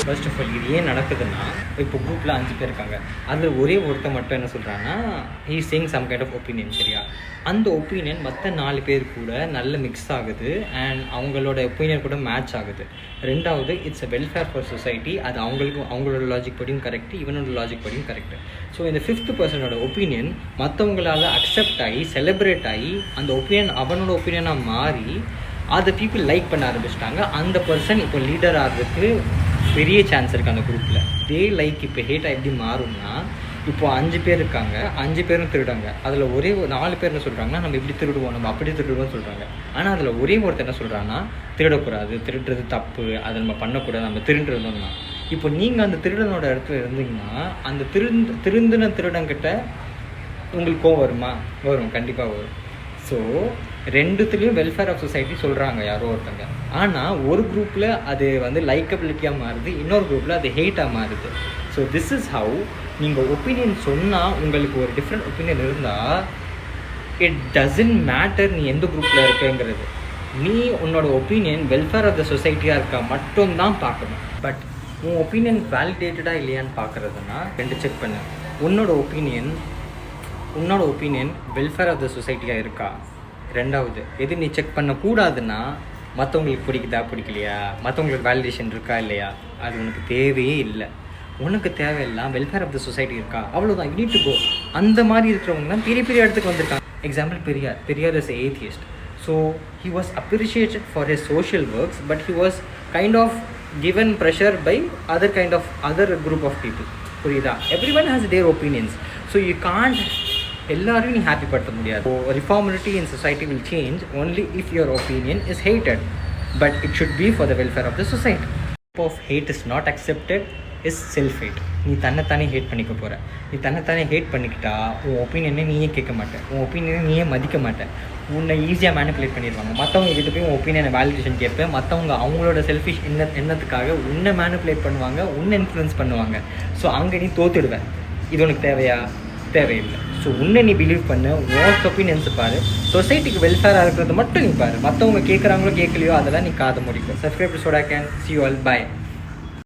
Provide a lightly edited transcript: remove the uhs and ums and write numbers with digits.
First of all இது ஏன் நடக்குதுன்னா, இப்போ குரூப்பில் 5 பேர் இருக்காங்க. அதில் ஒரே ஒருத்தர் மட்டும் என்ன சொல்கிறாங்கன்னா, he saying some kind of opinion. சரியா? அந்த ஒப்பீனியன் மற்ற 4 பேர் கூட நல்ல மிக்ஸ் ஆகுது அண்ட் அவங்களோட ஒப்பீனியன் கூட மேட்ச் ஆகுது. ரெண்டாவது, it's a welfare for society. அது அவங்களோட லாஜிக் படியும் கரெக்ட், இவனோட லாஜிக் படியும் கரெக்ட். ஸோ இந்த 5th பர்சனோட ஒப்பீனியன் மற்றவங்களால் அக்செப்ட் ஆகி செலிப்ரேட் ஆகி அந்த ஒப்பீனியன் அவனோட ஒப்பீனியனாக மாறி அதை பீப்புள் லைக் பண்ண ஆரம்பிச்சிட்டாங்க. அந்த பர்சன் இப்போ லீடர் ஆகிறதுக்கு பெரிய சான்ஸ் இருக்குது அந்த குரூப்பில். இதே லைக் இப்போ ஹேட்டாக எப்படி மாறும்னா, இப்போ 5 பேர் இருக்காங்க, 5 பேரும் திருடாங்க. அதில் ஒரே 4 பேர் என்ன சொல்கிறாங்கன்னா, நம்ம இப்படி திருடுவோம், நம்ம அப்படி திருடுவோம்னு சொல்கிறாங்க. ஆனால் அதில் ஒரே ஒருத்தர் என்ன சொல்கிறாங்கன்னா, திருடக்கூடாது, திருடுறது தப்பு, அதை நம்ம பண்ணக்கூடாது, நம்ம திருடுறதுன்னா. இப்போ நீங்கள் அந்த திருடனோட இடத்துல இருந்தீங்கன்னா அந்த திருந்தின திருடங்கிட்ட உங்களுக்கு கோவம் வருமா? வரும், கண்டிப்பாக வரும். ஸோ ரெண்டுத்துலேயும் வெல்ஃபேர் ஆஃப் சொசைட்டி சொல்கிறாங்க யாரோ ஒருத்தங்க. ஆனால் ஒரு குரூப்பில் அது வந்து லைக்கபிலிட்டியாக மாறுது, இன்னொரு குரூப்பில் அது ஹெய்ட்டாக மாறுது. ஸோ திஸ் இஸ் ஹவு நீங்கள் ஒப்பீனியன் சொன்னால் உங்களுக்கு ஒரு டிஃப்ரெண்ட் ஒப்பீனியன் இருந்தால் இட் டசன்ட் மேட்டர் நீ எந்த குரூப்பில் இருக்கேங்கிறது. நீ உன்னோட ஒப்பீனியன் வெல்ஃபேர் ஆஃப் த சொசைட்டியாக இருக்கா மட்டும்தான் பார்க்கணும். பட் உன் ஒப்பீனியன் வேலிடேட்டடாக இல்லையான்னு பார்க்குறதுனா 2 செக் பண்ணு. உன்னோட ஒப்பீனியன் வெல்ஃபேர் ஆஃப் த சொசைட்டியாக இருக்கா. ரெண்டாவது, எது நீ செக் பண்ணக்கூடாதுன்னா, மற்றவங்களுக்கு பிடிக்கலையா, மற்றவங்களுக்கு வேலிடேஷன் இருக்கா இல்லையா, அது உனக்கு தேவையே இல்லை. உனக்கு தேவையில்லாம் வெல்ஃபேர் ஆஃப் த சொசைட்டி இருக்கா, அவ்வளோதான். You need to go. அந்த மாதிரி இருக்கிறவங்க தான் பெரிய பெரிய இடத்துக்கு வந்திருக்காங்க. Example Periyar is atheist. So he was appreciated for his social works, but he was kind of given pressure by other group of people. புரியுதா? everyone has their opinions, so you can't எல்லாரையும் நீ ஹாப்பி படுத்த முடியாது. So reformability in society will change only if your opinion is hated, but it should be for the welfare of the society. Of hate is not accepted is self hate. நீ தன்னைத்தானே had பண்ணிக்க போகிற. நீ தன்னைத்தானே had பண்ணிக்கிட்டா உன் ஒப்பீனியனை நீயே கேட்க மாட்டேன், உன் ஒப்பீனியனை நீயே மதிக்க மாட்டேன், உன்னை ஈஸியாக மேனிப்புலேட் பண்ணிடுவாங்க. மற்றவங்க கிட்ட போய் உன் ஒப்பீனியனை வேலிடேஷன் கேட்பேன், மற்றவங்க அவங்களோட செல்ஃபிஷ் எண்ணத்துக்காக உன்னை மேனிப்புலேட் பண்ணுவாங்க, உன்னை இன்ஃப்ளூயன்ஸ் பண்ணுவாங்க. ஸோ அங்கே நீ தோத்துடுவேன். இது உனக்கு தேவையா? தேவையில்லை. ஸோ உன்னை நீ பிலீவ் பண்ணு, உன் ஒப்பீனியன்ஸ் பாரு, சொசைட்டிக்கு வெல்ஃபேராக இருக்கிறது மட்டும் நீ பாரு. மற்றவங்க கேட்குறாங்களோ கேட்கலையோ அதெல்லாம் நீ காதை முடிக்கும். Subscribe to soda can. See you all. Bye.